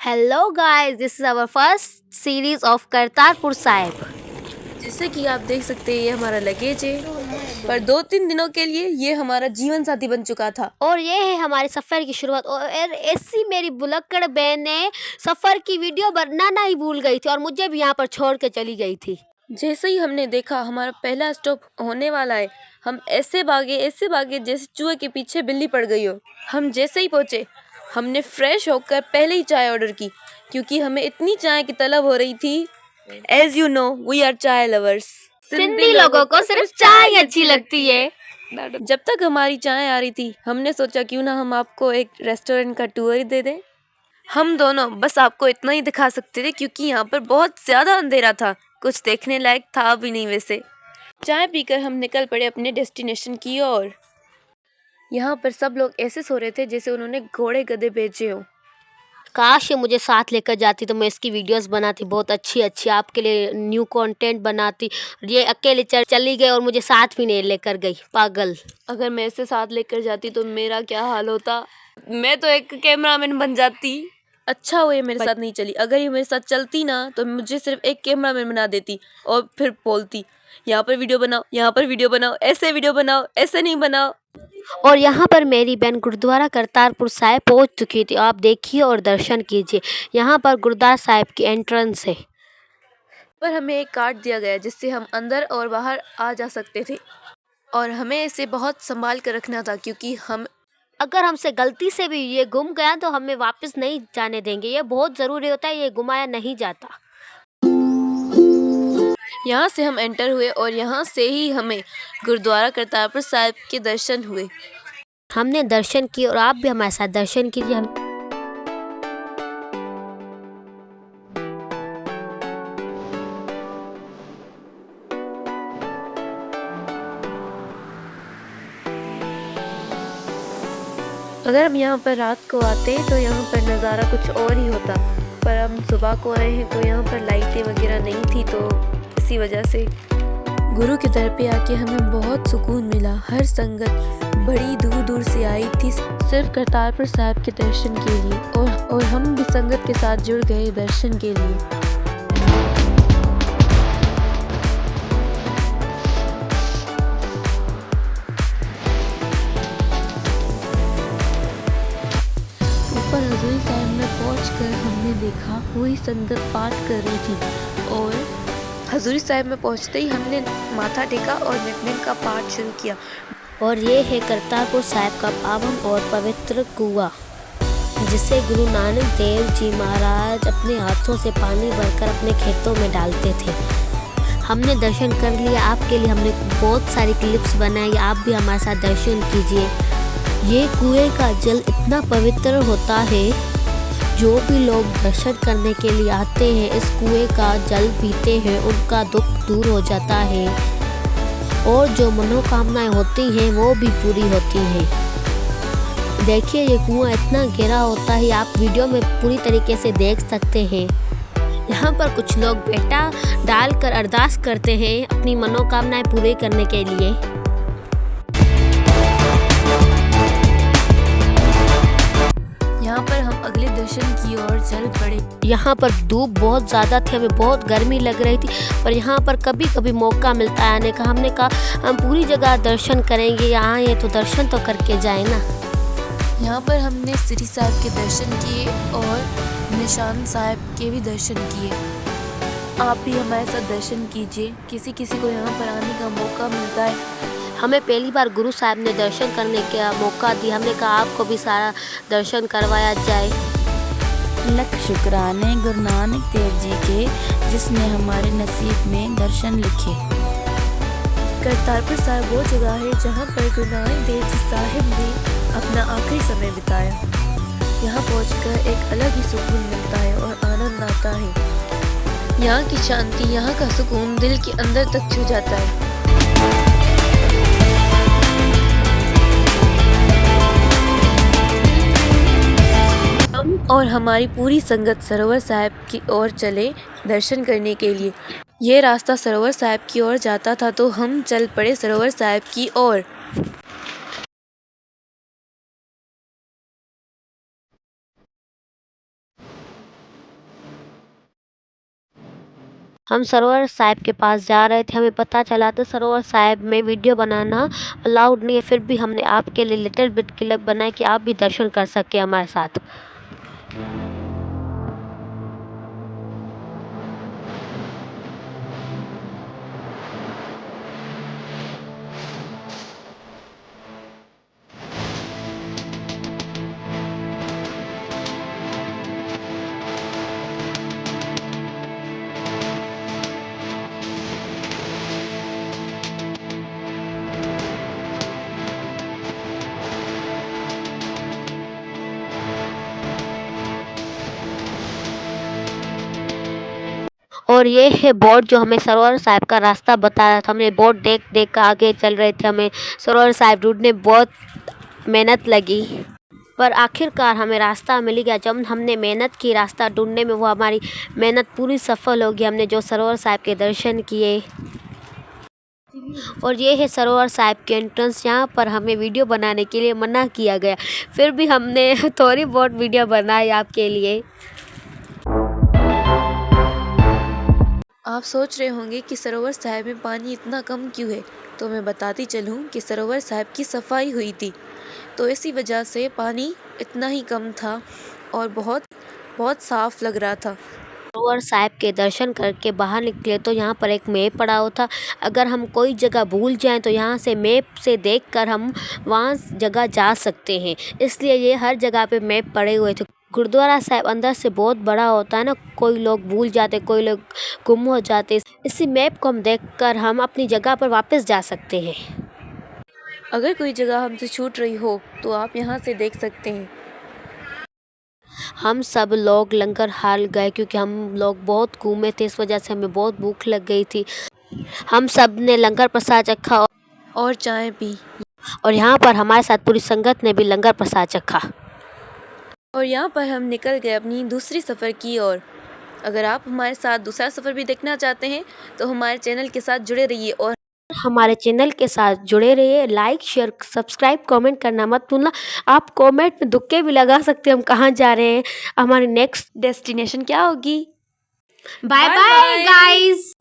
Hello guys, this is our first series of Kartarpur Sahib. जैसे कि आप देख सकते हैं ये हमारा लगेज है, पर 2-3 दिनों के लिए ये हमारा जीवन साथी बन चुका था। और ये है हमारे सफ़र की शुरुआत। और ऐसी मेरी बुलक्कड़ बहन ने सफ़र की वीडियो बनाना ही भूल गई थी और मुझे भी यहाँ पर छोड़ के चली गई थी। जैसे ही हमने देखा हमारा पहला स्टॉप होने वाला है, हम ऐसे भागे जैसे चूहे के पीछे बिल्ली पड़ गई हो। हम जैसे ही पहुँचे हमने फ्रेश होकर पहले ही चाय ऑर्डर की, क्योंकि हमें इतनी चाय की तलब हो रही थी। As you know we are chai lovers. Sindhi लोगों को सिर्फ चाय अच्छी लगती है। जब तक हमारी चाय आ रही थी हमने सोचा क्यों ना हम आपको एक रेस्टोरेंट का टूर ही दे दें। हम दोनों बस आपको इतना ही दिखा सकते थे क्योंकि यहाँ पर बहुत ज़्यादा अंधेरा था, कुछ देखने लायक था भी नहीं। वैसे चाय पीकर हम निकल पड़े अपने डेस्टिनेशन की ओर। यहाँ पर सब लोग ऐसे सो रहे थे जैसे उन्होंने घोड़े गधे बेचे हो। काश ये मुझे साथ लेकर जाती तो मैं इसकी वीडियोस बनाती, बहुत अच्छी आपके लिए न्यू कंटेंट बनाती। ये अकेले चली गई और मुझे साथ भी नहीं लेकर गई, पागल। अगर मैं इसे साथ लेकर जाती तो मेरा क्या हाल होता, मैं तो एक कैमरामैन बन जाती। अच्छा हुआ ये मेरे साथ नहीं चली, अगर ये मेरे साथ चलती ना तो मुझे सिर्फ एक कैमरामैन बना देती और फिर बोलती यहाँ पर वीडियो बनाओ, यहाँ पर वीडियो बनाओ, ऐसे वीडियो बनाओ, ऐसे नहीं बनाओ। और यहाँ पर मेरी बहन गुरुद्वारा करतारपुर साहिब पहुँच चुकी थी। आप देखिए और दर्शन कीजिए। यहाँ पर गुरुद्वारा साहिब की एंट्रेंस है। पर हमें एक कार्ड दिया गया जिससे हम अंदर और बाहर आ जा सकते थे, और हमें इसे बहुत संभाल कर रखना था क्योंकि अगर हमसे गलती से भी ये गुम गया तो हमें वापस नहीं जाने देंगे। ये बहुत ज़रूरी होता है, ये गुमाया नहीं जाता। यहाँ से हम एंटर हुए और यहाँ से ही हमें गुरुद्वारा करतारपुर साहिब के दर्शन हुए। हमने दर्शन किए और आप भी हमारे साथ दर्शन कीजिए। अगर हम यहाँ पर रात को आते तो यहाँ पर नज़ारा कुछ और ही होता, पर हम सुबह को आए हैं तो यहाँ पर लाइटें वगैरह नहीं थी, तो इसी वजह से गुरु के दर पे आके हमें बहुत सुकून मिला। हर संगत बड़ी दूर दूर से आई थी सिर्फ करतारपुर साहिब के दर्शन के लिए, और हम भी संगत के साथ जुड़ गए दर्शन के लिए। ऊपर हजूरी साहिब में पहुंचकर हमने देखा पूरी संगत पाठ कर रही थी, और हजूरी साहिब में पहुंचते ही हमने माथा टेका और नितनेम का पाठ शुरू किया। और ये है करतारपुर साहिब का पावन और पवित्र कुआं, जिसे गुरु नानक देव जी महाराज अपने हाथों से पानी भरकर अपने खेतों में डालते थे। हमने दर्शन कर लिया। आपके लिए हमने बहुत सारी क्लिप्स बनाई, आप भी हमारे साथ दर्शन कीजिए। ये कुएं का जल इतना पवित्र होता है, जो भी लोग दर्शन करने के लिए आते हैं इस कुएं का जल पीते हैं, उनका दुख दूर हो जाता है और जो मनोकामनाएं होती हैं वो भी पूरी होती हैं। देखिए ये कुआं इतना गहरा होता है, आप वीडियो में पूरी तरीके से देख सकते हैं। यहाँ पर कुछ लोग बेटा डालकर अरदास करते हैं अपनी मनोकामनाएं पूरी करने के लिए। यहाँ पर हम अगले दर्शन की ओर चल पड़े। यहाँ पर धूप बहुत ज़्यादा थी, हमें बहुत गर्मी लग रही थी, पर यहाँ पर कभी कभी मौका मिलता है आने का। हमने कहा हम पूरी जगह दर्शन करेंगे, यहाँ ये तो दर्शन तो करके जाए ना। यहाँ पर हमने श्री साहिब के दर्शन किए और निशान साहिब के भी दर्शन किए। आप भी हमारे साथ दर्शन कीजिए, किसी किसी को यहाँ पर आने का मौका मिलता है। हमें पहली बार गुरु साहिब ने दर्शन करने का मौका दिया। हमने कहा आपको भी सारा दर्शन करवाया जाए। लख शुक्राने गुरु नानक देव जी के, जिसने हमारे नसीब में दर्शन लिखे। करतारपुर साहिब वो जगह है जहाँ पर गुरु नानक देव जी साहिब ने अपना आखिरी समय बिताया। यहाँ पहुँचकर एक अलग ही सुकून मिलता है और आनंद आता है। यहाँ की शांति, यहाँ का सुकून दिल के अंदर तक छू जाता है। और हमारी पूरी संगत सरोवर साहिब की ओर चले दर्शन करने के लिए। ये रास्ता सरोवर साहिब की ओर जाता था, तो हम चल पड़े सरोवर साहिब की ओर। हम सरोवर साहिब के पास जा रहे थे, हमें पता चला तो सरोवर साहिब में वीडियो बनाना अलाउड नहीं है, फिर भी हमने आपके लिए लिटिल बिट क्लिप बनाए कि आप भी दर्शन कर सके हमारे साथ। और ये है बोर्ड जो हमें सरोवर साहिब का रास्ता बता रहा था। हमने बोर्ड देख देख कर आगे चल रहे थे। हमें सरोवर साहिब ढूंढने बहुत मेहनत लगी, पर आखिरकार हमें रास्ता मिल गया। जब हमने मेहनत की रास्ता ढूंढने में, वो हमारी मेहनत पूरी सफल हो गई। हमने जो सरोवर साहिब के दर्शन किए। और ये है सरोवर साहिब के एंट्रेंस। यहाँ पर हमें वीडियो बनाने के लिए मना किया गया, फिर भी हमने थोड़ी बहुत वीडियो बनाई आपके लिए। आप सोच रहे होंगे कि सरोवर साहिब में पानी इतना कम क्यों है, तो मैं बताती चलूँ कि सरोवर साहिब की सफाई हुई थी, तो इसी वजह से पानी इतना ही कम था और बहुत बहुत साफ लग रहा था। सरोवर साहिब के दर्शन करके बाहर निकले तो यहाँ पर एक मैप पड़ा हुआ था। अगर हम कोई जगह भूल जाएं तो यहाँ से मैप से देखकर हम वहाँ जगह जा सकते हैं, इसलिए ये हर जगह पे मैप पड़े हुए थे। गुरुद्वारा साहिब अंदर से बहुत बड़ा होता है ना, कोई लोग भूल जाते, कोई लोग गुम हो जाते। इसी मैप को हम देखकर हम अपनी जगह पर वापस जा सकते हैं। अगर कोई जगह हमसे छूट रही हो तो आप यहाँ से देख सकते हैं। हम सब लोग लंगर हाल गए क्योंकि हम लोग बहुत घूमे थे, इस वजह से हमें बहुत भूख लग गई थी। हम सब ने लंगर प्रसाद चखा और चाय पी। और यहाँ पर हमारे साथ पूरी संगत ने भी लंगर प्रसाद चखा। और यहाँ पर हम निकल गए अपनी दूसरी सफ़र की ओर। अगर आप हमारे साथ दूसरा सफ़र भी देखना चाहते हैं तो हमारे चैनल के साथ जुड़े रहिए और हमारे चैनल के साथ जुड़े रहिए। लाइक, शेयर, सब्सक्राइब, कमेंट करना मत भूलना। आप कमेंट में तुक्के भी लगा सकते हैं हम कहाँ जा रहे हैं, हमारी नेक्स्ट डेस्टिनेशन क्या होगी। Bye bye guys.